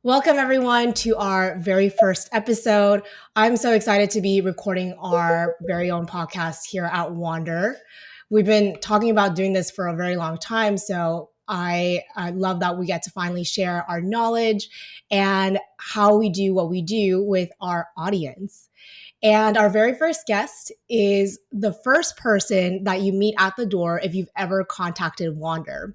Welcome, everyone, to our very first episode. I'm so excited to be recording our very own podcast here at WandrFul. We've been talking about doing this for a very long time, so I love that we get to finally share our knowledge and how we do what we do with our audience. And our very first guest is the first person that you meet at the door if you've ever contacted WandrFul.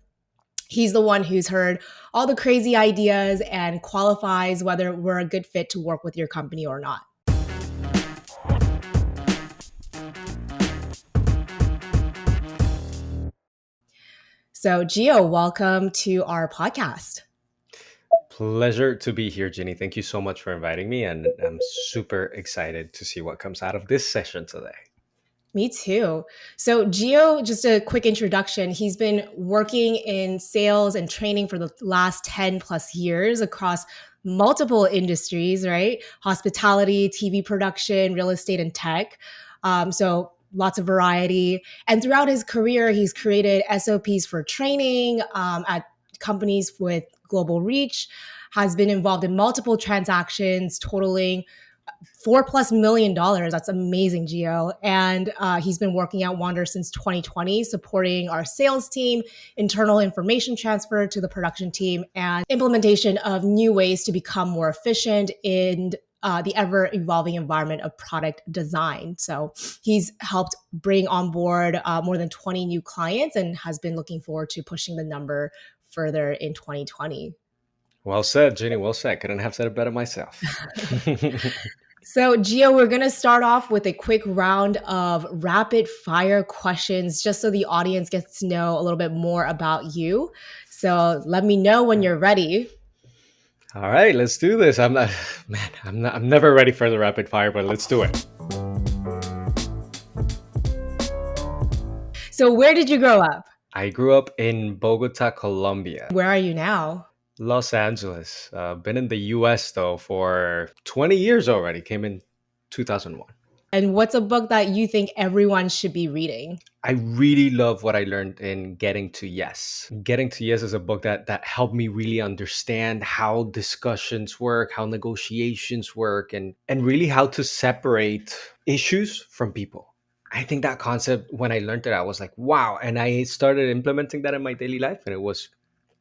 He's the one who's heard all the crazy ideas and qualifies whether we're a good fit to work with your company or not. So, Gio, welcome to our podcast. Pleasure to be here, Jinny. Thank you so much for inviting me, and I'm super excited to see what comes out of this session today. Me too. So, Gio, just a quick introduction. He's been working in sales and training for the last 10 plus years across multiple industries, right? Hospitality, TV production, real estate, and tech. So, lots of variety. And throughout his career, he's created SOPs for training at companies with global reach, has been involved in multiple transactions totaling $4+ million. That's amazing, Gio. And he's been working at WandrFul since 2020, supporting our sales team, internal information transfer to the production team, and implementation of new ways to become more efficient in the ever evolving environment of product design. So he's helped bring on board more than 20 new clients and has been looking forward to pushing the number further in 2020. Well said, Jinny. Well said. Couldn't have said it better myself. So, Gio, we're going to start off with a quick round of rapid fire questions just so the audience gets to know a little bit more about you. So, let me know when you're ready. All right, let's do this. I'm never ready for the rapid fire, but let's do it. So, where did you grow up? I grew up in Bogota, Colombia. Where are you now? Los Angeles. Been in the US though for 20 years already. Came in 2001. And what's a book that you think everyone should be reading? I really love what I learned in Getting to Yes. Getting to Yes is a book that helped me really understand how discussions work, how negotiations work, and really how to separate issues from people. I think that concept, when I learned it, I was like, wow. And I started implementing that in my daily life, and it was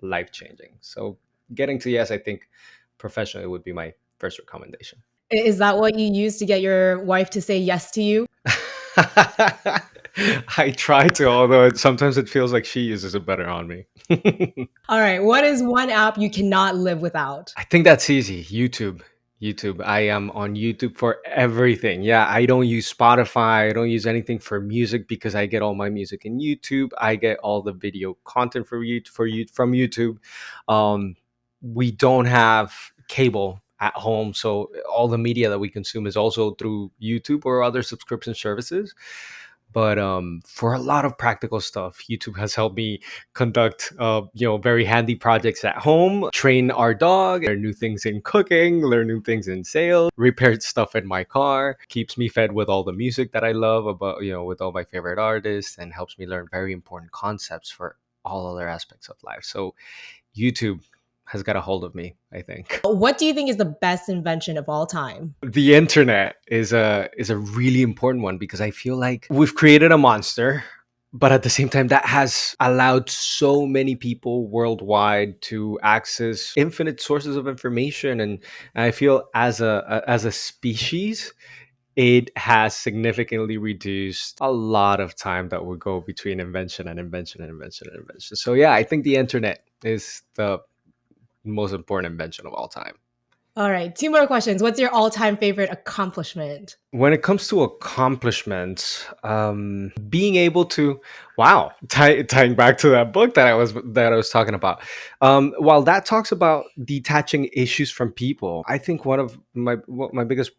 life changing. So, Getting to Yes, I think professionally would be my first recommendation. Is that what you use to get your wife to say yes to you? I try to, although sometimes it feels like she uses it better on me. All right. What is one app you cannot live without? I think that's easy. YouTube. YouTube. I am on YouTube for everything. Yeah, I don't use Spotify. I don't use anything for music because I get all my music in YouTube. I get all the video content from YouTube. Um, we don't have cable at home, so all the media that we consume is also through YouTube or other subscription services. But for a lot of practical stuff, YouTube has helped me conduct very handy projects at home, train our dog, learn new things in cooking, learn new things in sales, repair stuff in my car, keeps me fed with all the music that I love, about with all my favorite artists, and helps me learn very important concepts for all other aspects of life. So YouTube has got a hold of me, I think. What do you think is the best invention of all time? The internet is a really important one because I feel like we've created a monster, but at the same time that has allowed so many people worldwide to access infinite sources of information. And I feel as a species, it has significantly reduced a lot of time that would go between invention and invention and invention and invention. So yeah, I think the internet is the most important invention of all time. All right, two more questions. What's your all-time favorite accomplishment? When it comes to accomplishments, being able to, wow, tying back to that book that I was talking about, while that talks about detaching issues from people, I think one of my biggest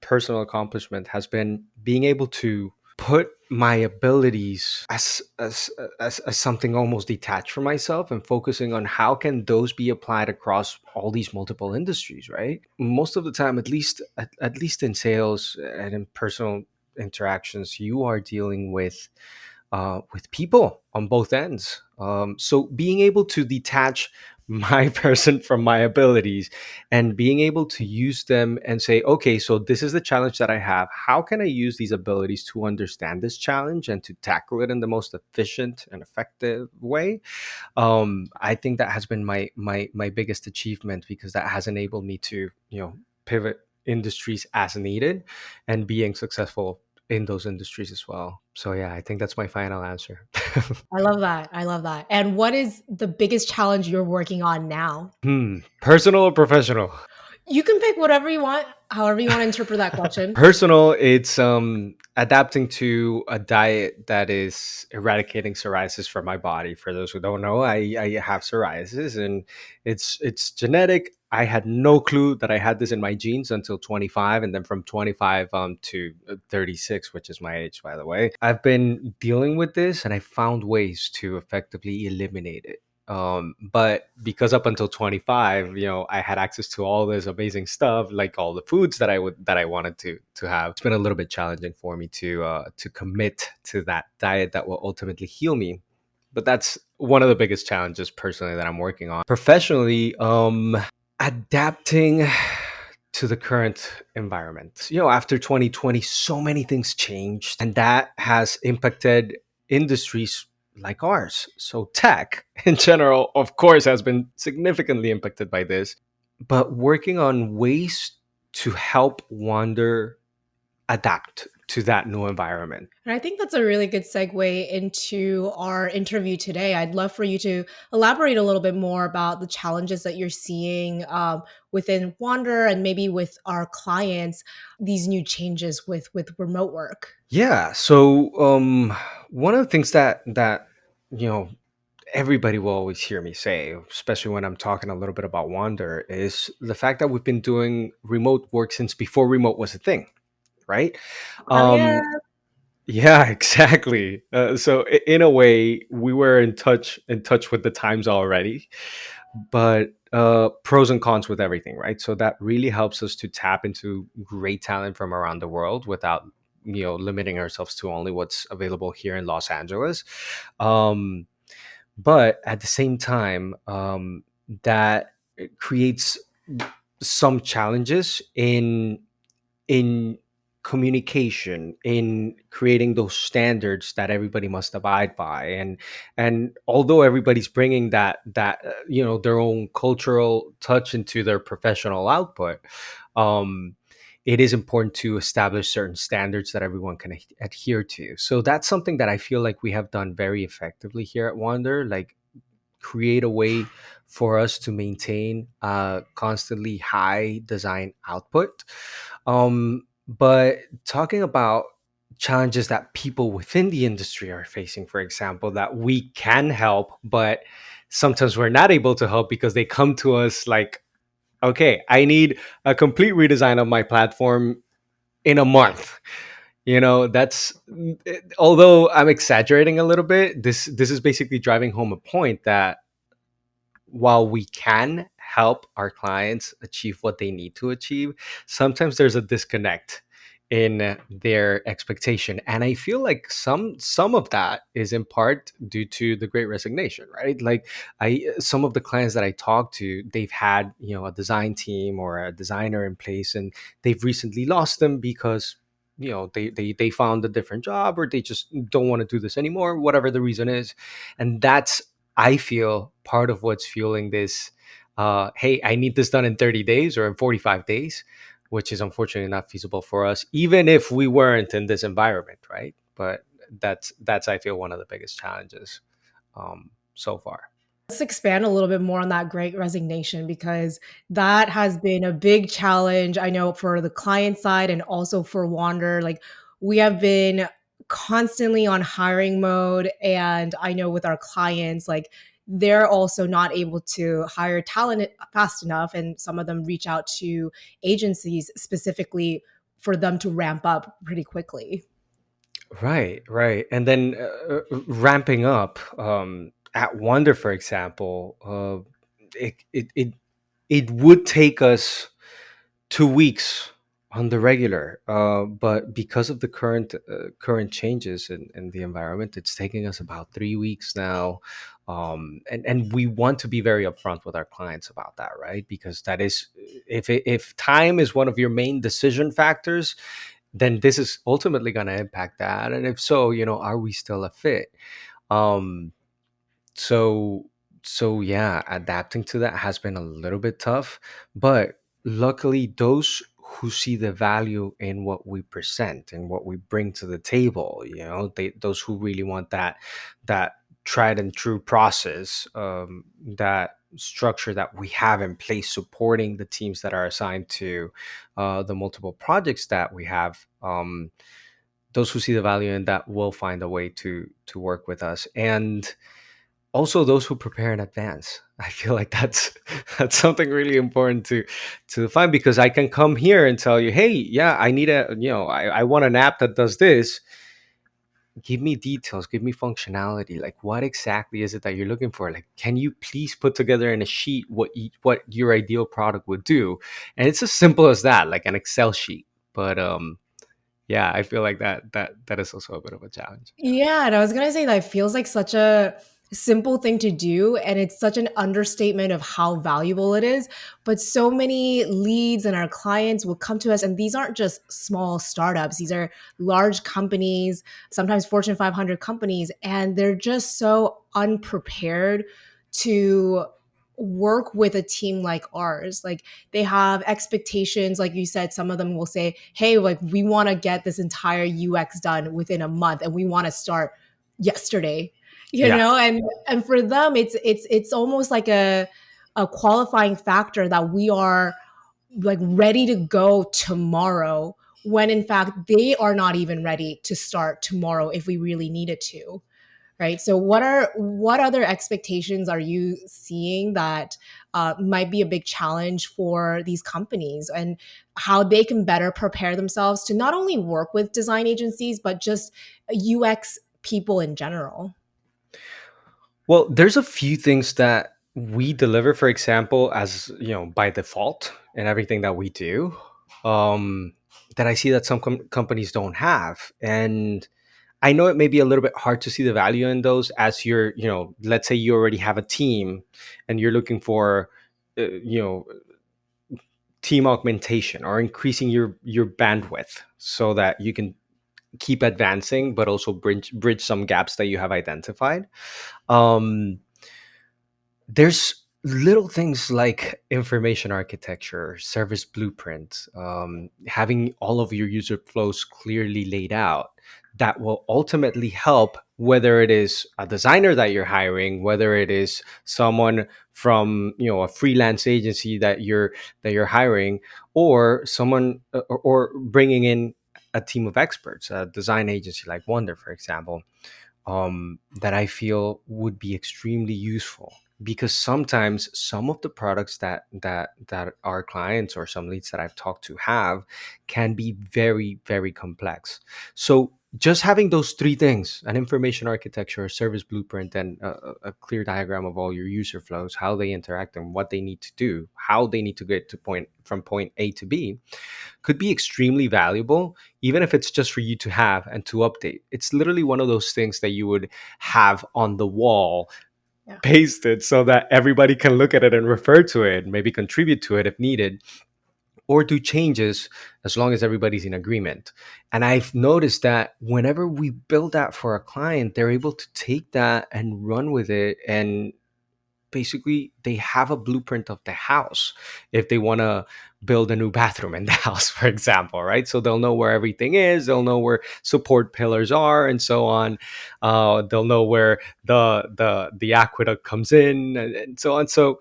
personal accomplishment has been being able to put my abilities as something almost detached from myself and focusing on how can those be applied across all these multiple industries, right? Most of the time, at least in sales and in personal interactions, you are dealing with people on both ends. So being able to detach my person from my abilities, and being able to use them and say, okay, so this is the challenge that I have. How can I use these abilities to understand this challenge and to tackle it in the most efficient and effective way? I think that has been my biggest achievement, because that has enabled me to, pivot industries as needed and being successful in those industries as well. So yeah, I think that's my final answer. I love that. I love that. And what is the biggest challenge you're working on now? Personal or professional? You can pick whatever you want, however you want to interpret that question. Personal, it's adapting to a diet that is eradicating psoriasis from my body. For those who don't know, I have psoriasis, and it's genetic. I had no clue that I had this in my genes until 25, and then from 25 to 36, which is my age, by the way. I've been dealing with this, and I found ways to effectively eliminate it. But because up until 25, I had access to all this amazing stuff, like all the foods that I wanted to have. It's been a little bit challenging for me to commit to that diet that will ultimately heal me. But that's one of the biggest challenges personally that I'm working on. Professionally, adapting to the current environment. After 2020, so many things changed, and that has impacted industries like ours. So, tech in general, of course, has been significantly impacted by this, but working on ways to help Wander adapt to that new environment. And I think that's a really good segue into our interview today. I'd love for you to elaborate a little bit more about the challenges that you're seeing within Wander and maybe with our clients, these new changes with remote work. Yeah. So, one of the things that you know everybody will always hear me say, especially when I'm talking a little bit about Wander, is the fact that we've been doing remote work since before remote was a thing, right? Oh yeah. Um, yeah, exactly. So in a way, we were in touch with the times already, but pros and cons with everything, right? So that really helps us to tap into great talent from around the world without limiting ourselves to only what's available here in Los Angeles. Um, but at the same time, that it creates some challenges in communication, in creating those standards that everybody must abide by. And although everybody's bringing that their own cultural touch into their professional output, um it is important to establish certain standards that everyone can adhere to. So that's something that I feel like we have done very effectively here at Wander, like create a way for us to maintain constantly high design output. But talking about challenges that people within the industry are facing, for example, that we can help, but sometimes we're not able to help because they come to us like, okay, I need a complete redesign of my platform in a month. That's although I'm exaggerating a little bit, this is basically driving home a point that while we can help our clients achieve what they need to achieve, sometimes there's a disconnect in their expectation. And I feel like some of that is in part due to the great resignation, right? Like I some of the clients that I talk to, they've had, a design team or a designer in place, and they've recently lost them because they found a different job, or they just don't want to do this anymore, whatever the reason is. And that's, I feel, part of what's fueling this. Hey, I need this done in 30 days or in 45 days, which is unfortunately not feasible for us, even if we weren't in this environment, right? But that's I feel one of the biggest challenges so far. Let's expand a little bit more on that great resignation because that has been a big challenge. I know for the client side and also for Wander. Like we have been constantly on hiring mode. And I know with our clients, like they're also not able to hire talent fast enough. And some of them reach out to agencies specifically for them to ramp up pretty quickly. Right, right. And then ramping up at Wonder, for example, it would take us 2 weeks on the regular, but because of the current changes in the environment, it's taking us about 3 weeks now. And we want to be very upfront with our clients about that, right? Because that is, if time is one of your main decision factors, then this is ultimately going to impact that. And if so, are we still a fit? um so yeah, adapting to that has been a little bit tough, but luckily those who see the value in what we present and what we bring to the table, those who really want that tried and true process, that structure that we have in place supporting the teams that are assigned to the multiple projects that we have. Those who see the value in that will find a way to work with us, and also those who prepare in advance. I feel like that's something really important to define, because I can come here and tell you, hey, yeah, I need I want an app that does this. Give me details, give me functionality. Like, what exactly is it that you're looking for? Like, can you please put together in a sheet what your ideal product would do? And it's as simple as that, like an Excel sheet. But yeah, I feel like that is also a bit of a challenge. Yeah, and I was gonna say that feels like such a simple thing to do, and it's such an understatement of how valuable it is. But so many leads and our clients will come to us, and these aren't just small startups, these are large companies, sometimes Fortune 500 companies, and they're just so unprepared to work with a team like ours. Like, they have expectations, like you said. Some of them will say, hey, like, we want to get this entire UX done within a month, and we want to start yesterday, Yeah. and for them it's almost like a qualifying factor that we are like ready to go tomorrow, when in fact they are not even ready to start tomorrow if we really needed to. Right. So what other expectations are you seeing that might be a big challenge for these companies, and how they can better prepare themselves to not only work with design agencies, but just UX people in general? Well, there's a few things that we deliver, for example, as by default in everything that we do, um, that I see that some companies don't have. And I know it may be a little bit hard to see the value in those, as let's say you already have a team and you're looking for, team augmentation or increasing your bandwidth so that you can keep advancing, but also bridge some gaps that you have identified. Um, there's little things like information architecture, service blueprint, having all of your user flows clearly laid out, that will ultimately help, whether it is a designer that you're hiring, whether it is someone from a freelance agency that you're hiring, or someone, or bringing in a team of experts, a design agency like Wonder, for example, that I feel would be extremely useful, because sometimes some of the products that our clients or some leads that I've talked to have can be very, very complex. So just having those three things: an information architecture, a service blueprint, and a clear diagram of all your user flows, how they interact and what they need to do, how they need to get to point A to B, could be extremely valuable, even if it's just for you to have and to update. It's literally one of those things that you would have on the wall, Yeah. pasted, so that everybody can look at it and refer to it, maybe contribute to it if needed, or do changes, as long as everybody's in agreement. And I've noticed that whenever we build that for a client, they're able to take that and run with it, and basically they have a blueprint of the house if they want to build a new bathroom in the house, for example, right? So they'll know where everything is, they'll know where support pillars are, and so on. They'll know where the aqueduct comes in, and so on. So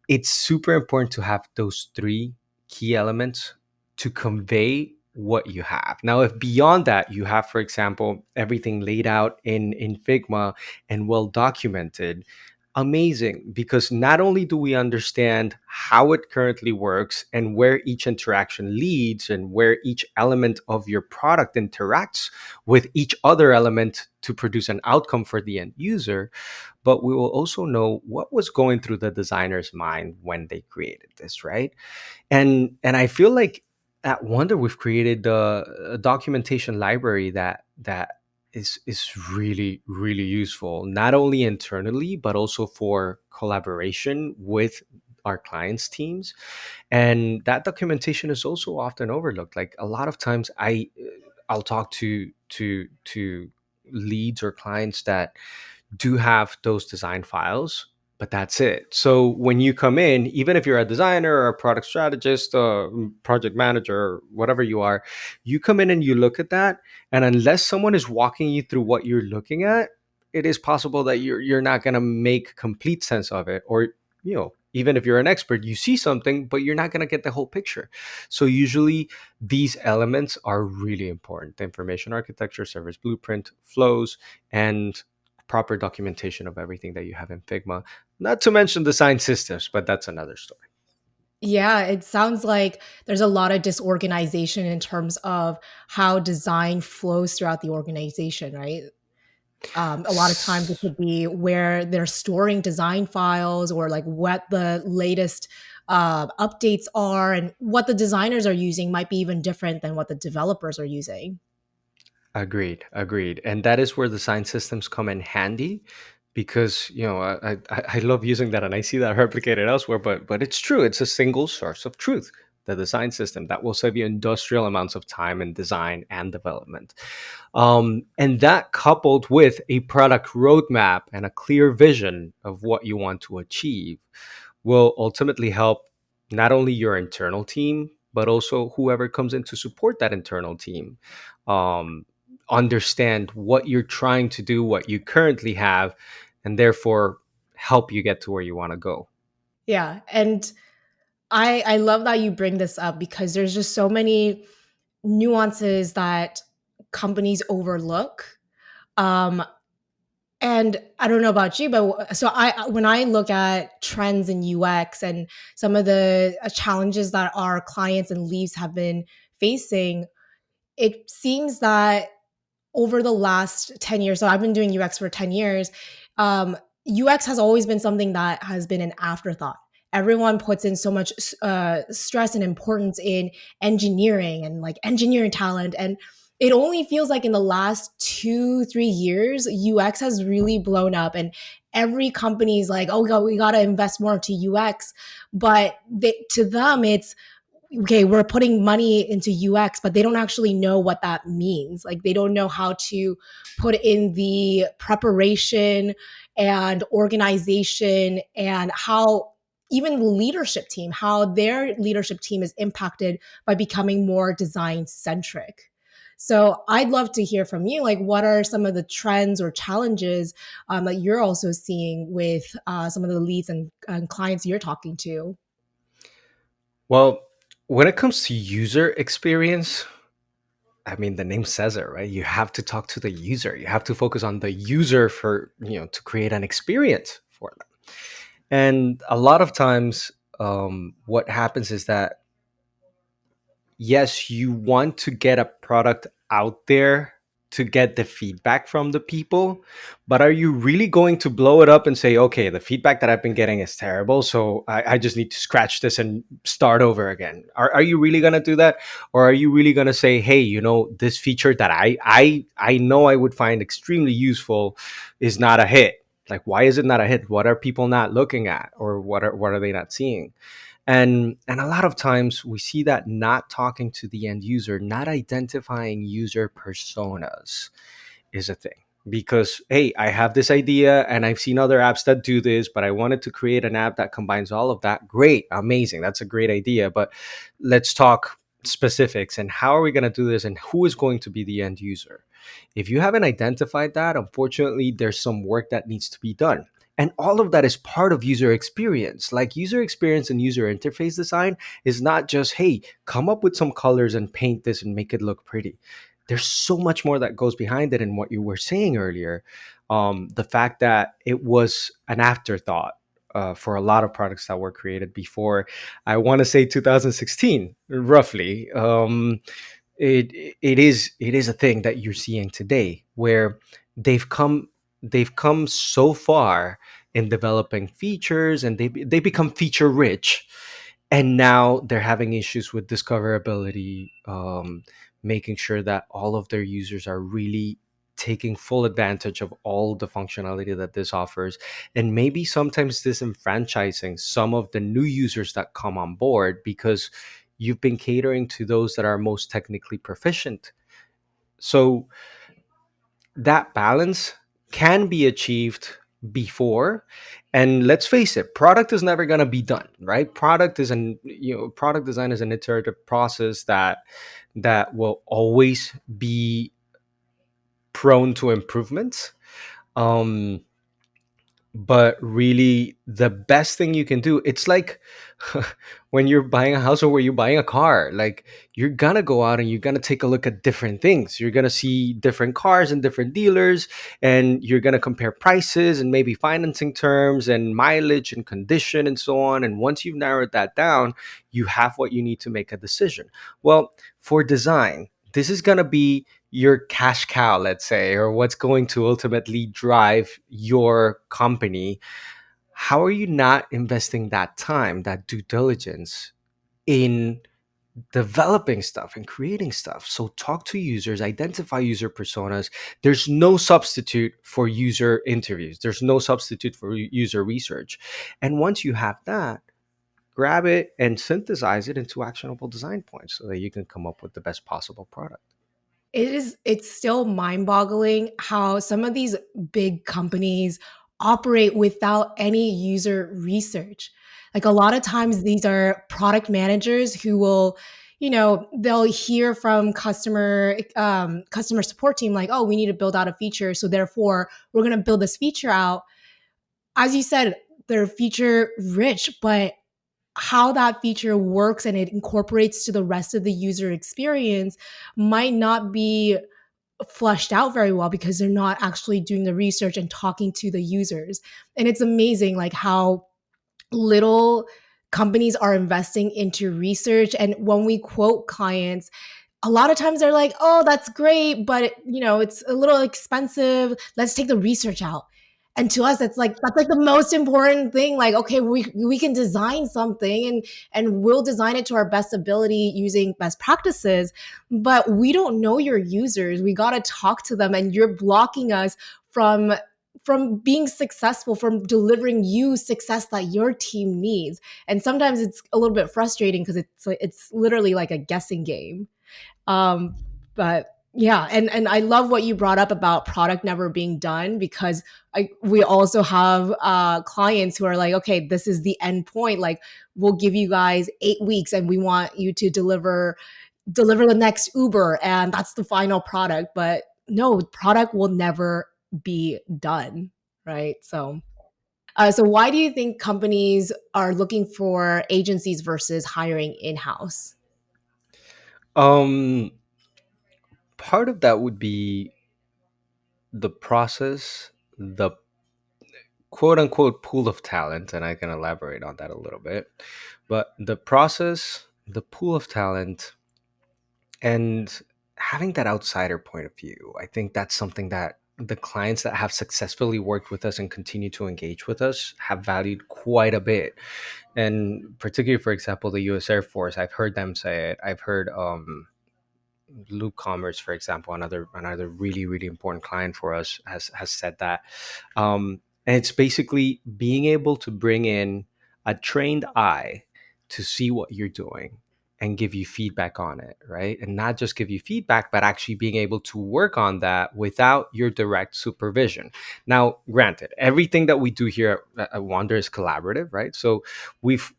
it's super important to have those three key elements to convey what you have. Now, if beyond that you have, for example, everything laid out in Figma and well documented, amazing, because not only do we understand how it currently works and where each interaction leads and where each element of your product interacts with each other element to produce an outcome for the end user, but we will also know what was going through the designer's mind when they created this, right? And I feel like at Wonder, we've created a documentation library that is really really useful, not only internally but also for collaboration with our clients' teams. And that documentation is also often overlooked. Like a lot of times, I'll talk to leads or clients that do have those design files, but that's it. So when you come in, even if you're a designer or a product strategist, project manager, or whatever you are, you come in and you look at that, and unless someone is walking you through what you're looking at, it is possible that you're not going to make complete sense of it, or even if you're an expert, you see something, but you're not going to get the whole picture. So usually these elements are really important: the information architecture, service blueprint, flows, and proper documentation of everything that you have in Figma. Not to mention design systems, but that's another story. Yeah, it sounds like there's a lot of disorganization in terms of how design flows throughout the organization, right? A lot of times it S- could be where they're storing design files or like what the latest updates are, and what the designers are using might be even different than what the developers are using. Agreed, agreed. And that is where design systems come in handy, because I love using that, and I see that replicated elsewhere. But it's true. It's a single source of truth. The design system that will save you industrial amounts of time in design and development. And that, coupled with a product roadmap and a clear vision of what you want to achieve, will ultimately help not only your internal team, but also whoever comes in to support that internal team, um, understand what you're trying to do, what you currently have, and therefore help you get to where you want to go. Yeah, and I love that you bring this up because there's just so many nuances that companies overlook. Um, And I don't know about you, but so I when I look at trends in UX and some of the challenges that our clients and leads have been facing, it seems that over the last 10 years, so I've been doing UX for 10 years, UX has always been something that has been an afterthought. Everyone puts in so much stress and importance in engineering and like engineering talent. And it only feels like in the last 2, 3 years, UX has really blown up. And every company's like, oh, God, we got to invest more into UX. But to them, it's okay, we're putting money into UX, but they don't actually know what that means. Like they don't know how to put in the preparation and organization and how even the leadership team, how their leadership team is impacted by becoming more design centric. So I'd love to hear from you. Like, what are some of the trends or challenges that you're also seeing with some of the leads and clients you're talking to? Well, when it comes to user experience, I mean, the name says it, right? You have to talk to the user. You have to focus on the user for, to create an experience for them. And a lot of times, what happens is that, yes, you want to get a product out there to get the feedback from the people, but are you really going to blow it up and say, okay, the feedback that I've been getting is terrible, so I just need to scratch this and start over again? Are you really going to do that? Or are you really going to say, hey, this feature that I know I would find extremely useful is not a hit? Like, why is it not a hit? What are people not looking at, or what are they not seeing? And a lot of times we see that not talking to the end user, not identifying user personas, is a thing. Because, hey, I have this idea and I've seen other apps that do this, but I wanted to create an app that combines all of that. Great, amazing, that's a great idea, but let's talk specifics, and how are we going to do this, and who is going to be the end user? If you haven't identified that, unfortunately there's some work that needs to be done. And all of that is part of user experience. Like, user experience and user interface design is not just, hey, come up with some colors and paint this and make it look pretty. There's so much more that goes behind it. And what you were saying earlier, the fact that it was an afterthought for a lot of products that were created before, I want to say 2016, roughly. It is a thing that you're seeing today, where they've come they've come so far in developing features, and they become feature rich, And now they're having issues with discoverability, making sure that all of their users are really taking full advantage of all the functionality that this offers, and maybe sometimes disenfranchising some of the new users that come on board because you've been catering to those that are most technically proficient. So that balance can be achieved before. And let's face it, product is never going to be done, right? Product design is an iterative process that will always be prone to improvements. um but really, the best thing you can do, it's like when you're buying a house or when you're buying a car, like, you're gonna go out and you're gonna take a look at different things. You're gonna see different cars and different dealers, and you're gonna compare prices and maybe financing terms and mileage and condition and so on. And once you've narrowed that down, you have what you need to make a decision. Well, for design, this is gonna be your cash cow, let's say, or what's going to ultimately drive your company. How are you not investing that time, that due diligence, in developing stuff and creating stuff? So talk to users, identify user personas. There's no substitute for user interviews, there's no substitute for user research. And once you have that, grab it and synthesize it into actionable design points so that you can come up with the best possible product. It's still mind-boggling how some of these big companies operate without any user research. Like, a lot of times these are product managers who will, they'll hear from customer support team, like, oh, we need to build out a feature, so therefore we're going to build this feature out. As you said, they're feature rich, but how that feature works and it incorporates to the rest of the user experience might not be flushed out very well because they're not actually doing the research and talking to the users. And it's amazing, like, how little companies are investing into research. And when we quote clients, a lot of times they're like, "Oh, that's great, but it's a little expensive. Let's take the research out." And to us, that's like the most important thing. Like, okay, we can design something, and we'll design it to our best ability using best practices, but we don't know your users. We got to talk to them, and you're blocking us from being successful, from delivering you success that your team needs. And sometimes it's a little bit frustrating because it's literally like a guessing game. But yeah, and I love what you brought up about product never being done, because we also have clients who are like, okay, this is the end point. Like, we'll give you guys 8 weeks, and we want you to deliver the next Uber, and that's the final product. But no, product will never be done, right? So why do you think companies are looking for agencies versus hiring in house? um Part of that would be the process, the quote unquote pool of talent, and I can elaborate on that a little bit. But the process, the pool of talent, and having that outsider point of view, I think that's something that the clients that have successfully worked with us and continue to engage with us have valued quite a bit. And particularly, for example, the US Air Force, I've heard them say it. I've heard Loop Commerce, for example, another really really important client for us, has said that. And it's basically being able to bring in a trained eye to see what you're doing and give you feedback on it, right? And not just give you feedback, but actually being able to work on that without your direct supervision. Now, granted, everything that we do here at Wander is collaborative, right? So we've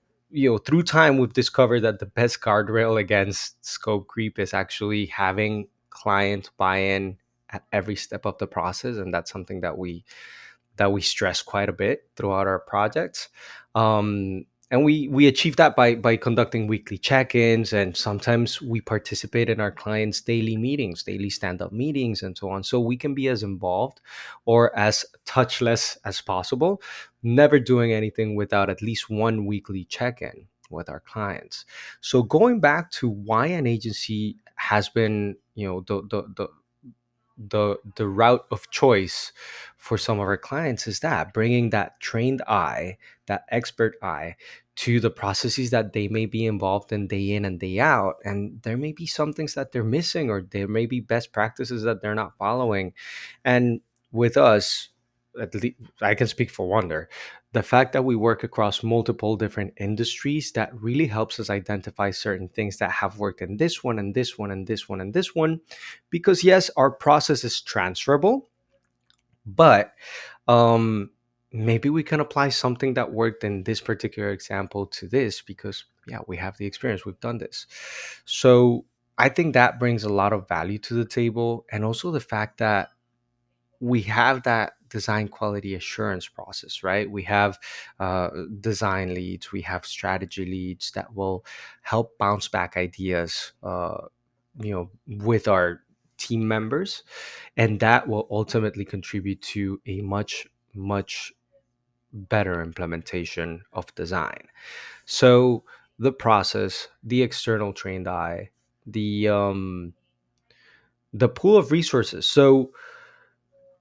through time we've discovered that the best guardrail against scope creep is actually having client buy-in at every step of the process, and that's something that we stress quite a bit throughout our projects. And we achieve that by conducting weekly check-ins, and sometimes we participate in our clients daily meetings, daily stand-up meetings, and so on, so we can be as involved or as touchless as possible, never doing anything without at least one weekly check-in with our clients. So going back to why an agency has been, the route of choice for some of our clients is that bringing that trained eye, that expert eye, to the processes that they may be involved in and day out, and there may be some things that they're missing, or there may be best practices that they're not following. And with us, at least I can speak for Wonder, the fact that we work across multiple different industries, that really helps us identify certain things that have worked in this one and this one and this one and this one. Because yes, our process is transferable, but um maybe we can apply something that worked in this particular example to this, because yeah, we have the experience, we've done this. So I think that brings a lot of value to the table, and also the fact that we have that design quality assurance process, right? We have design leads, we have strategy leads that will help bounce back ideas, with our team members, and that will ultimately contribute to a much better implementation of design. So the process, the external trained eye, the pool of resources. So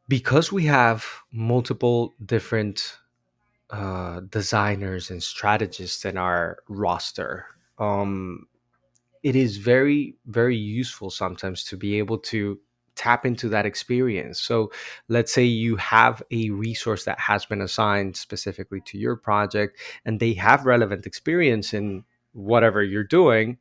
because we have multiple different designers and strategists in our roster, it is very useful sometimes to be able to tap into that experience. So let's say you have a resource that has been assigned specifically to your project, and they have relevant experience in whatever you're doing,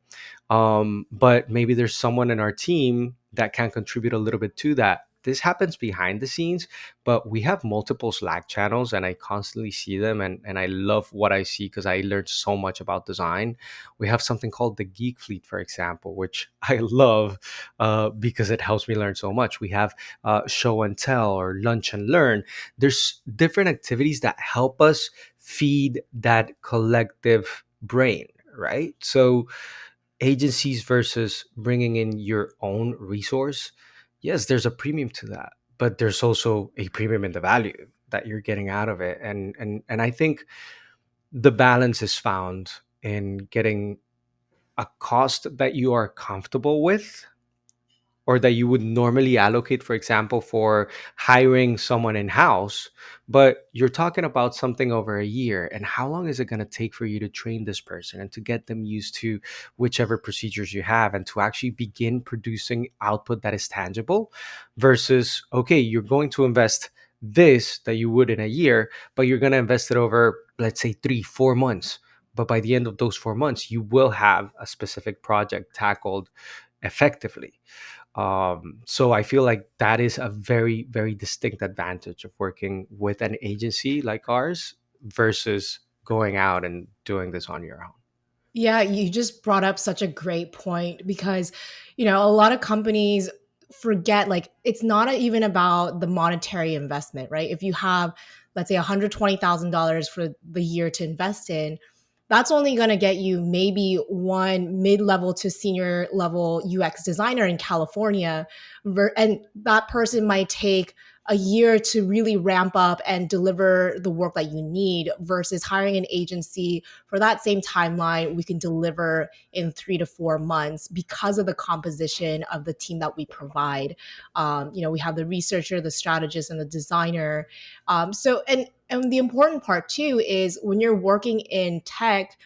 but maybe there's someone in our team that can contribute a little bit to that. This happens behind the scenes, but we have multiple Slack channels, and I constantly see them, and I love what I see because I learned so much about design. We have something called the Geek Fleet, for example, which I love because it helps me learn so much. We have Show and Tell or Lunch and Learn. There's different activities that help us feed that collective brain, right? So agencies versus bringing in your own resource, yes, there's a premium to that, but there's also a premium in the value that you're getting out of it. And I think the balance is found in getting a cost that you are comfortable with, or that you would normally allocate, for example, for hiring someone in house, but you're talking about something over a year. And how long is it going to take for you to train this person and to get them used to whichever procedures you have, and to actually begin producing output that is tangible? Versus, okay, you're going to invest this that you would in a year, but you're going to invest it over, let's say, 3 4 months. But by the end of those 4 months, you will have a specific project tackled effectively. So I feel like that is a very distinct advantage of working with an agency like ours versus going out and doing this on your own. Yeah, you just brought up such a great point because, a lot of companies forget like it's not even about the monetary investment, right? If you have, let's say, $120,000 for the year to invest in, that's only going to get you maybe one mid-level to senior level UX designer in California. And that person might take a year to really ramp up and deliver the work that you need versus hiring an agency for that same timeline, we can deliver in 3 to 4 months because of the composition of the team that we provide. We have the researcher, the strategist, and the designer. And the important part too is when you're working in tech,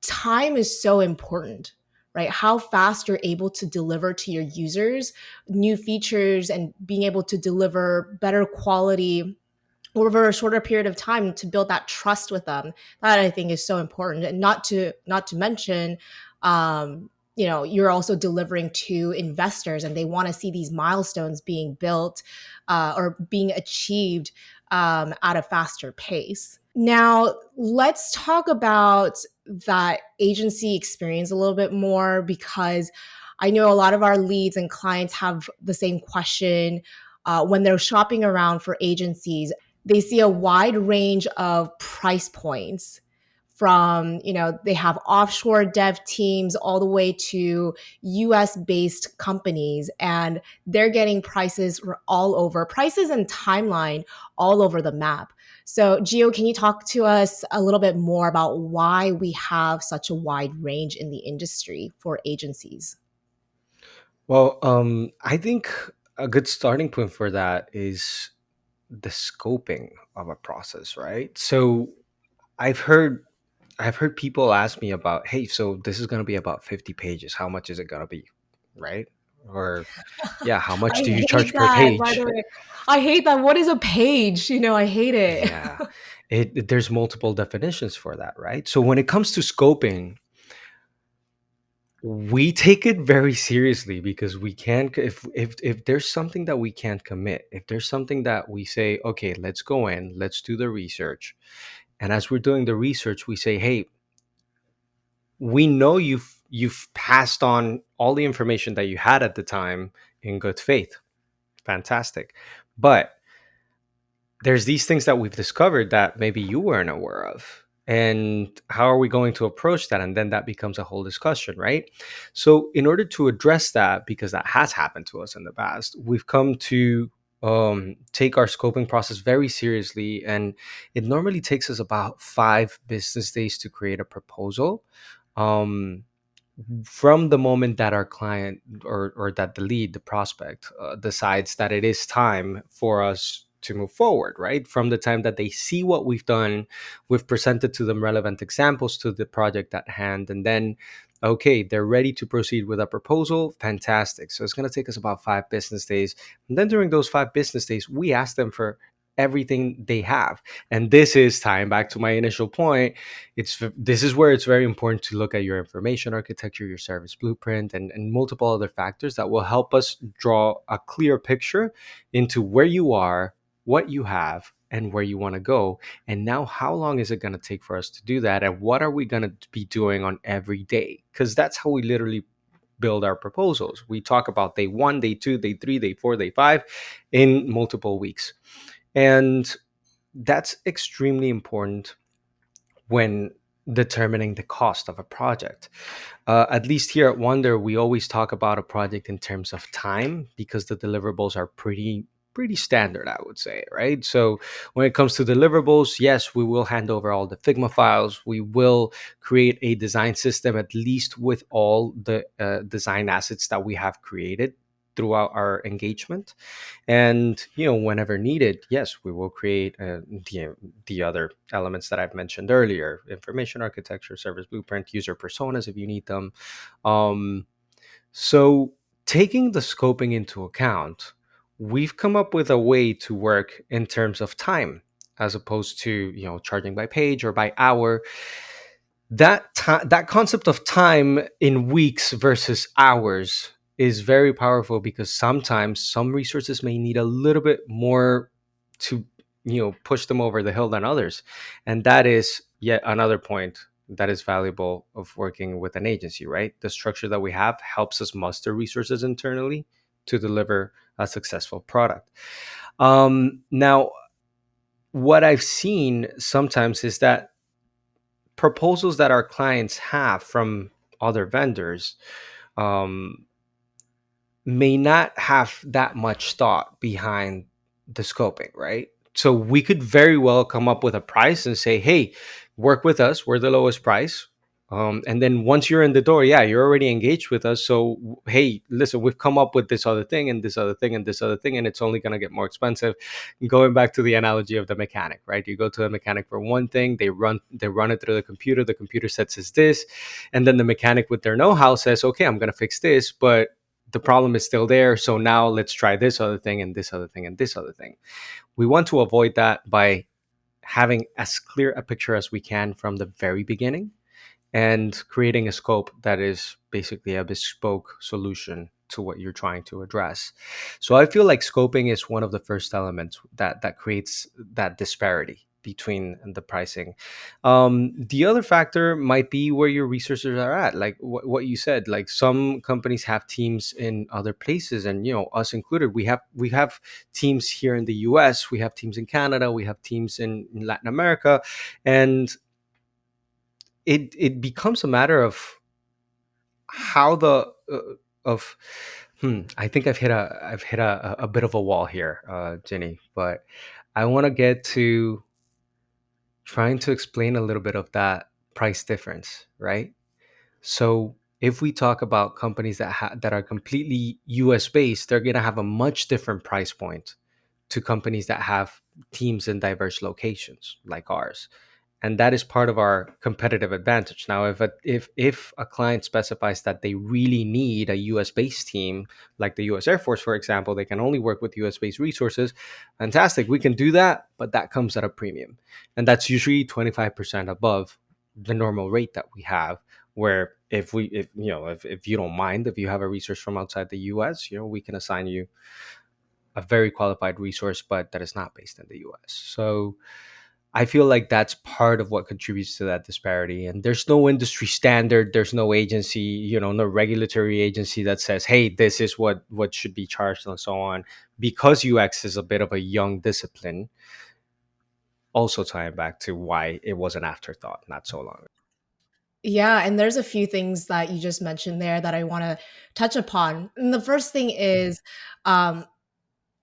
time is so important, right? How fast you're able to deliver to your users new features and being able to deliver better quality over a shorter period of time to build that trust with them, that I think is so important. And not to mention, you're also delivering to investors and they want to see these milestones being built or being achieved at a faster pace. Now let's talk about that agency experience a little bit more, because I know a lot of our leads and clients have the same question when they're shopping around for agencies. They see a wide range of price points from, they have offshore dev teams all the way to US based companies, and they're getting prices all over, prices and timeline all over the map. So, Gio, can you talk to us a little bit more about why we have such a wide range in the industry for agencies? Well, I think a good starting point for that is the scoping of a process, right? So I've heard I've heard people ask me about, hey, so this is going to be about 50 pages. How much is it going to be? Right? Or yeah, how I much do you hate charge per that, by the page? way. I hate that. What is a page? I hate it. Yeah. There's multiple definitions for that, right? So when it comes to scoping, we take it very seriously because we can't, if there's something that we can't commit, if there's something that we say, okay, let's go in, let's do the research. And as we're doing the research, we say, hey, we know you've passed on all the information that you had at the time in good faith. Fantastic. But there's these things that we've discovered that maybe you weren't aware of. And how are we going to approach that? And then that becomes a whole discussion, right? So, in order to address that, because that has happened to us in the past, we've come to take our scoping process very seriously. And it normally takes us about 5 business days to create a proposal. Um, from the moment that our client, or that the lead, the prospect, decides that it is time for us to move forward, right? From the time that they see what we've done, we've presented to them relevant examples to the project at hand, and then, okay, they're ready to proceed with a proposal. Fantastic. So it's going to take us about 5 business days. And then during those 5 business days, we ask them for everything they have. And this is tying back to my initial point. This is where it's very important to look at your information architecture, your service blueprint, and multiple other factors that will help us draw a clear picture into where you are, what you have, and where you want to go. And now, how long is it going to take for us to do that, and what are we going to be doing on every day? Because that's how we literally build our proposals. We talk about day 1, day 2, day 3, day 4, day 5 in multiple weeks. And that's extremely important when determining the cost of a project. At least here at Wonder, we always talk about a project in terms of time because the deliverables are pretty standard, I would say, right? So when it comes to deliverables, yes, we will hand over all the Figma files. We will create a design system, at least with all the design assets that we have created throughout our engagement. And whenever needed, yes, we will create the other elements that I've mentioned earlier: information architecture, service blueprint, user personas if you need them. um, so taking the scoping into account, we've come up with a way to work in terms of time, as opposed to charging by page or by hour. That concept of time in weeks versus hours is very powerful, because sometimes some resources may need a little bit more to push them over the hill than others. And that is yet another point that is valuable of working with an agency, right? The structure that we have helps us muster resources internally to deliver a successful product. Now, what I've seen sometimes is that proposals that our clients have from other vendors um, may not have that much thought behind the scoping, right? So we could very well come up with a price and say, hey, work with us. We're the lowest price. And then once you're in the door, yeah, you're already engaged with us. So, hey, listen, we've come up with this other thing and this other thing and this other thing, and it's only going to get more expensive. Going back to the analogy of the mechanic, right? You go to a mechanic for one thing, they run it through the computer says it's this, and then the mechanic with their know-how says, okay, I'm going to fix this, but the problem is still there. So now let's try this other thing and this other thing and this other thing. We want to avoid that by having as clear a picture as we can from the very beginning, and creating a scope that is basically a bespoke solution to what you're trying to address. So I feel like scoping is one of the first elements that creates that disparity between the pricing. The other factor might be where your resources are at, like what you said. Like some companies have teams in other places, and us included, we have teams here in the U.S., we have teams in Canada, we have teams in Latin America, and it becomes a matter of how the of I think I've hit a bit of a wall here, Jenny, but I want to get to trying to explain a little bit of that price difference, right? So If we talk about companies that are completely US based, they're going to have a much different price point to companies that have teams in diverse locations like ours, and that is part of our competitive advantage. Now, if a client specifies that they really need a US based team, like the US Air Force, for example, they can only work with US based resources. Fantastic, we can do that, but that comes at a premium, and that's usually 25% above the normal rate that we have. Where if you know if you don't mind, if you have a resource from outside the US, we can assign you a very qualified resource, but that is not based in the US. So I feel like that's part of what contributes to that disparity. And there's no industry standard, there's no agency, no regulatory agency that says, hey, this is what should be charged and so on. Because UX is a bit of a young discipline, also tying back to why it was an afterthought not so long ago. Yeah, and there's a few things that you just mentioned there that I want to touch upon. And the first thing is um,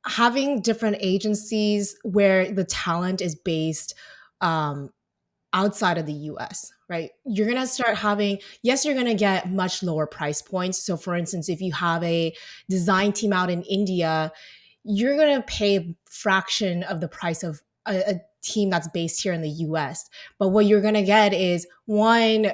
having different agencies where the talent is based um, outside of the US, right? You're going to start having, yes, you're going to get much lower price points. So, for instance, if you have a design team out in India, you're going to pay a fraction of the price of a team that's based here in the US. But what you're going to get is one,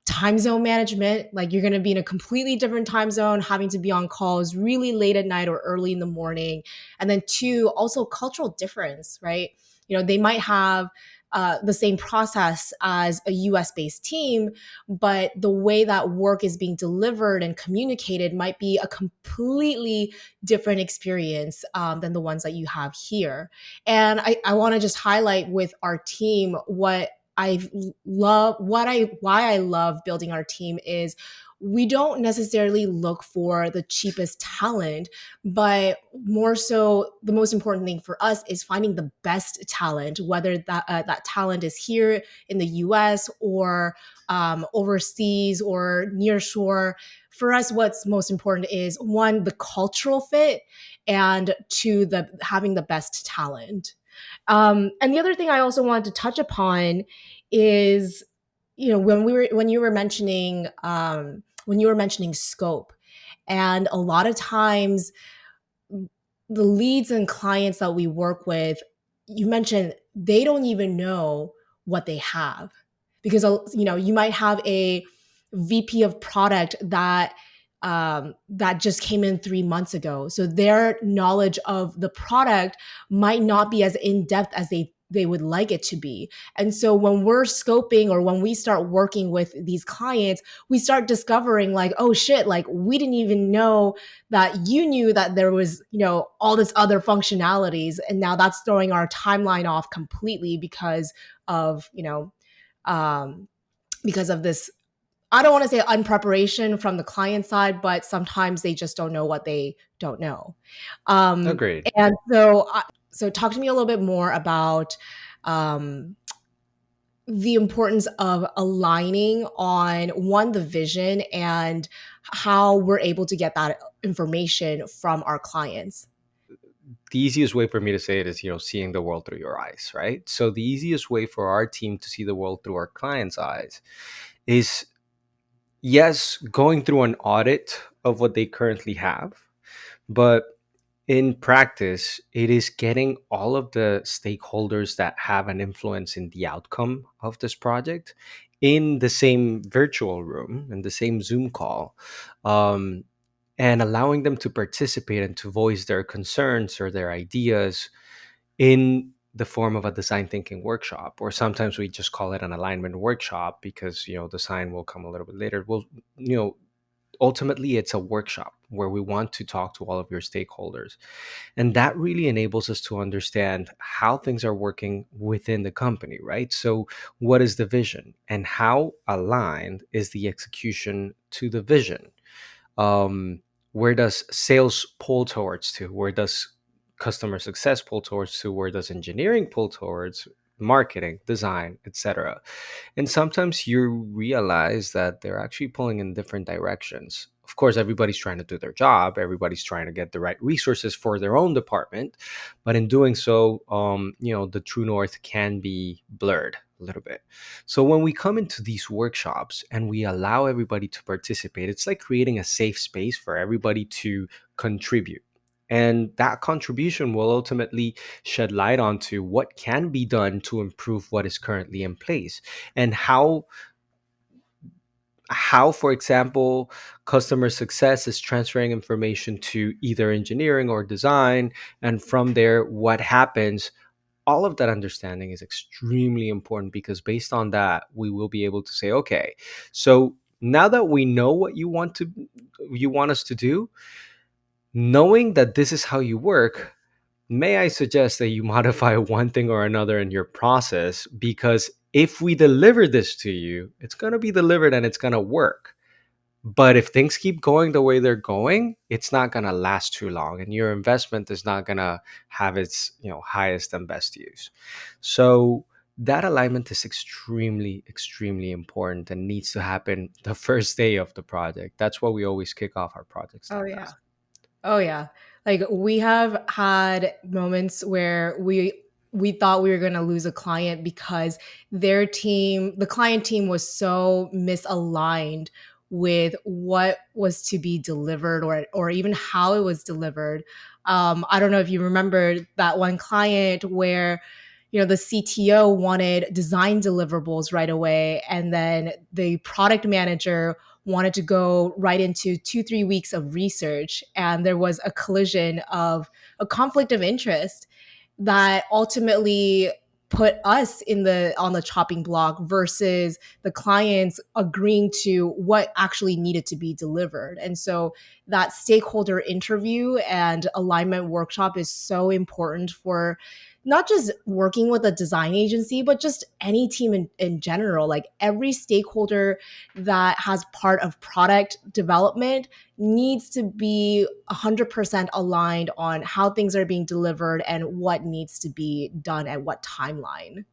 time zone management. Like you're going to be in a completely different time zone, having to be on calls really late at night or early in the morning. And then two, also cultural difference, right? They might have the same process as a US based team, but the way that work is being delivered and communicated might be a completely different experience than the ones that you have here. And I want to just highlight with our team what I love, why I love building our team is we don't necessarily look for the cheapest talent, but more so the most important thing for us is finding the best talent, whether that talent is here in the US or overseas or near shore. For us, what's most important is one, the cultural fit, and two, the having the best talent. And the other thing I also wanted to touch upon is, when you were mentioning scope, and a lot of times the leads and clients that we work with, you mentioned they don't even know what they have because you might have a VP of product that just came in 3 months ago, so their knowledge of the product might not be as in depth as they would like it to be. And so when we're scoping or when we start working with these clients, we start discovering like, oh shit, like we didn't even know that you knew that there was, all this other functionalities. And now that's throwing our timeline off completely of, um, because of this, I don't want to say unpreparation from the client side, but sometimes they just don't know what they don't know. Um, Agreed. and so talk to me a little bit more about um, the importance of aligning on one, the vision, and how we're able to get that information from our clients. The easiest way for me to say it is, seeing the world through your eyes, right? So the easiest way for our team to see the world through our clients' eyes is, yes, going through an audit of what they currently have, but in practice, it is getting all of the stakeholders that have an influence in the outcome of this project in the same virtual room, in the same Zoom call, um, and allowing them to participate and to voice their concerns or their ideas in the form of a design thinking workshop. Or sometimes we just call it an alignment workshop because design will come a little bit later. We'll you know Ultimately, it's a workshop where we want to talk to all of your stakeholders, and that really enables us to understand how things are working within the company, right? So what is the vision and how aligned is the execution to the vision? um, where does sales pull towards to? Where does customer success pull towards to? Where does engineering pull towards? marketing, design, etc. And sometimes you realize that they're actually pulling in different directions. Of course, everybody's trying to do their job, everybody's trying to get the right resources for their own department. But in doing so, the true north can be blurred a little bit. So when we come into these workshops and we allow everybody to participate, it's like creating a safe space for everybody to contribute. And that contribution will ultimately shed light onto what can be done to improve what is currently in place, and how, for example, customer success is transferring information to either engineering or design, and from there what happens. All of that understanding is extremely important, because based on that we will be able to say, okay, so now that we know what you want us to do, knowing that this is how you work, may I suggest that you modify one thing or another in your process? Because if we deliver this to you, it's going to be delivered and it's going to work. But if things keep going the way they're going, it's not going to last too long, and your investment is not going to have its highest and best use. So that alignment is extremely, extremely important and needs to happen the first day of the project. That's why we always kick off our projects Oh like yeah. that. Oh yeah. Like we have had moments where we thought we were going to lose a client because the client team was so misaligned with what was to be delivered, or even how it was delivered. I don't know if you remember that one client where the CTO wanted design deliverables right away, and then the product manager wanted to go right into 2-3 weeks of research, and there was a collision of a conflict of interest that ultimately put us in the on the chopping block versus the clients agreeing to what actually needed to be delivered. And so that stakeholder interview and alignment workshop is so important for not just working with a design agency, but just any team in general. Like every stakeholder that has part of product development needs to be 100% aligned on how things are being delivered and what needs to be done at what timeline.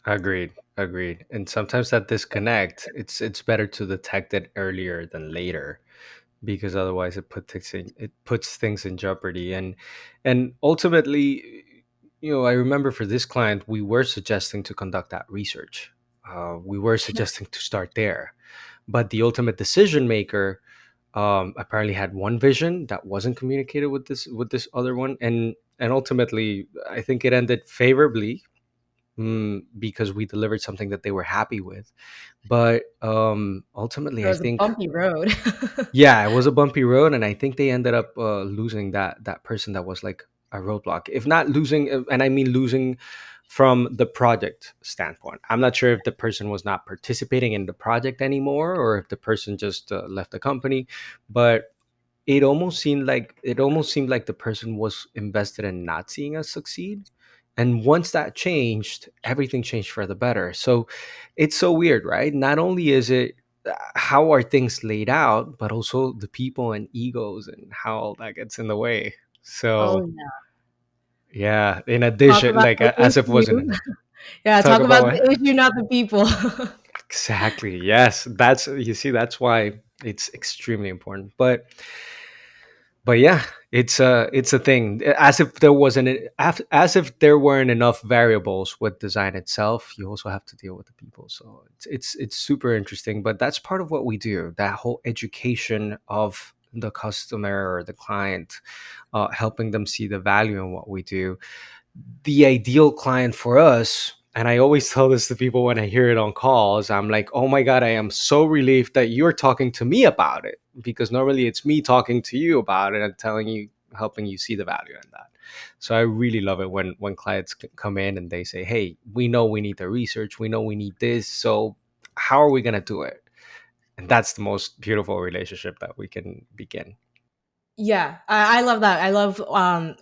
Agreed, agreed. And sometimes that disconnect, it's better to detect it earlier than later, because otherwise it puts things in jeopardy. And ultimately, I remember for this client we were suggesting to conduct that research. We were suggesting to start there, but the ultimate decision maker apparently had one vision that wasn't communicated with this other one, and ultimately I think it ended favorably, because we delivered something that they were happy with. But ultimately It I was a think, bumpy road. yeah, it was a bumpy road, and I think they ended up losing that person that was like a roadblock. If not losing, and I mean losing from the project standpoint. I'm not sure if the person was not participating in the project anymore, or if the person just left the company. But it almost seemed like the person was invested in not seeing us succeed. And once that changed, everything changed for the better. So it's so weird, right? Not only is it how are things laid out, but also the people and egos and how all that gets in the way. Oh So yeah. yeah, in Talk addition, about like the as if it wasn't issue. enough. Yeah, Talk talk about about what? the issue, not the people. Exactly. Yes, that's you see. That's why it's extremely important. But yeah, it's a thing. As if there weren't enough variables with design itself, you also have to deal with the people. So it's super interesting. But that's part of what we do. That whole education of the customer or the client, helping them see the value in what we do. The ideal client for us, and I always tell this to people when I hear it on calls, I'm like, oh my God, I am so relieved that you're talking to me about it, because normally it's me talking to you about it and telling you, helping you see the value in that. So I really love it when clients come in and they say, hey, we know we need the research, we know we need this, so how are we going to do it? And that's the most beautiful relationship that we can begin. Yeah, I love that. I love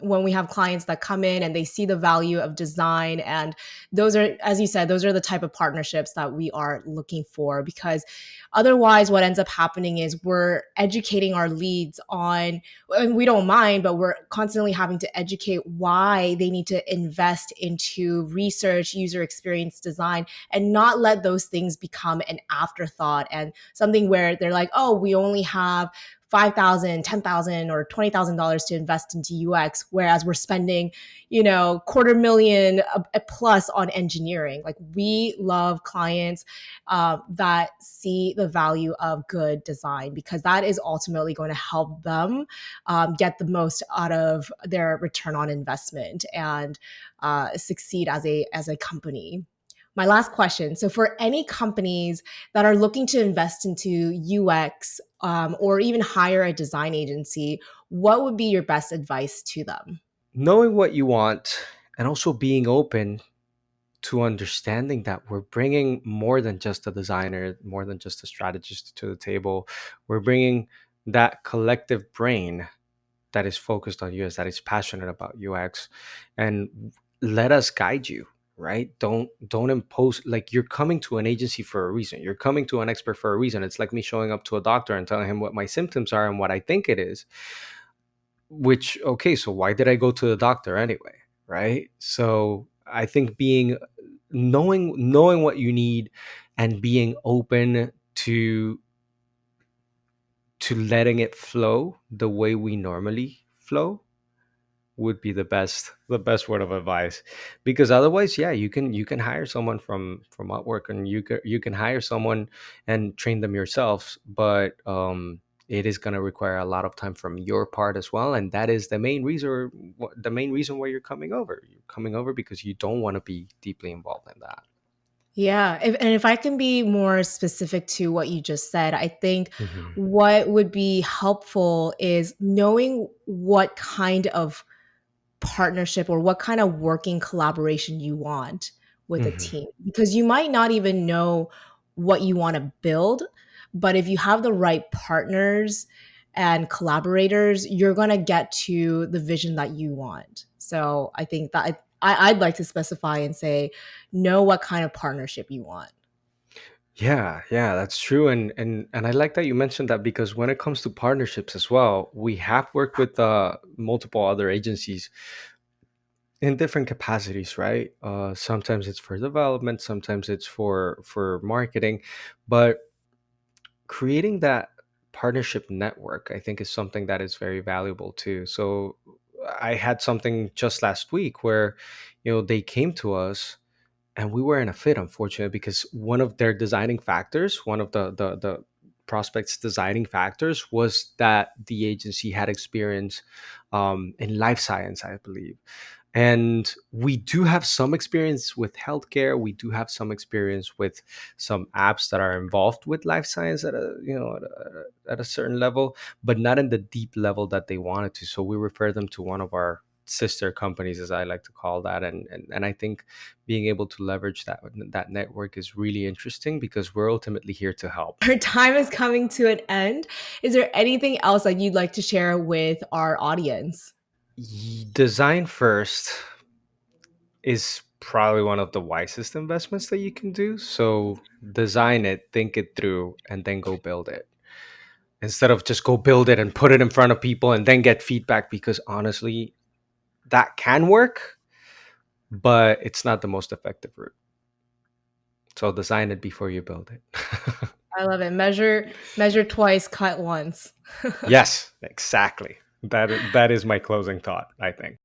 when we have clients that come in and they see the value of design. And those are, as you said, those are the type of partnerships that we are looking for, because otherwise, what ends up happening is we're educating our leads on, and we don't mind, but we're constantly having to educate why they need to invest into research, user experience design, and not let those things become an afterthought and something where they're like, oh, we only have 5,000, 10,000, or $20,000 to invest into UX, whereas we're spending, quarter million a plus on engineering. Like, we love clients that see the value of good design, because that is ultimately going to help them get the most out of their return on investment and succeed as a company. My last question. So, for any companies that are looking to invest into UX or even hire a design agency, what would be your best advice to them? Knowing what you want and also being open to understanding that we're bringing more than just a designer, more than just a strategist to the table. We're bringing that collective brain that is focused on UX, that is passionate about UX, and let us guide you. Right? Don't impose. Like, you're coming to an agency for a reason. You're coming to an expert for a reason. It's like me showing up to a doctor and telling him what my symptoms are and what I think it is. Which, okay, so why did I go to the doctor anyway? Right? So I think being knowing what you need and being open to letting it flow the way we normally flow would be the best word of advice. Because otherwise, yeah, you can hire someone from Upwork, and you can hire someone and train them yourself, but it is going to require a lot of time from your part as well, and that is the main reason why you're coming over because you don't want to be deeply involved in that. Yeah, and if I can be more specific to what you just said, I think Hmm. what would be helpful is knowing what kind of partnership or what kind of working collaboration you want with a Hmm. team, because you might not even know what you want to build, but if you have the right partners and collaborators, you're going to get to the vision that you want. So I think that I'd like to specify and say, know what kind of partnership you want. Yeah, yeah, that's true. And I like that you mentioned that, because when it comes to partnerships as well, we have worked with multiple other agencies in different capacities, right? Sometimes it's for development, sometimes it's for marketing, but creating that partnership network, I think, is something that is very valuable too. So I had something just last week where, they came to us, and we were in a fit, unfortunately, because one of the prospects designing factors was that the agency had experience in life science, I believe. And we do have some experience with healthcare. We do have some experience with some apps that are involved with life science at a certain level, but not in the deep level that they wanted to. So we refer them to one of our sister companies, as I like to call that. And I think being able to leverage that network is really interesting, because we're ultimately here to help. Our time is coming to an end. Is there anything else that you'd like to share with our audience? Design first is probably one of the wisest investments that you can do. So design it, think it through, and then go build it. Instead of just go build it and put it in front of people and then get feedback, because honestly, that can work, but it's not the most effective route. So design it before you build it. I love it. Measure twice, cut once. Yes, exactly. That is my closing thought, I think.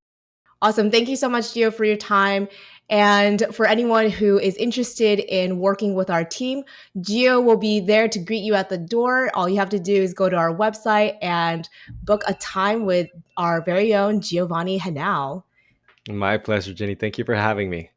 Awesome. Thank you so much, Gio, for your time. And for anyone who is interested in working with our team, Gio will be there to greet you at the door. All you have to do is go to our website and book a time with our very own Giovanni Henao. My pleasure, Jenny. Thank you for having me.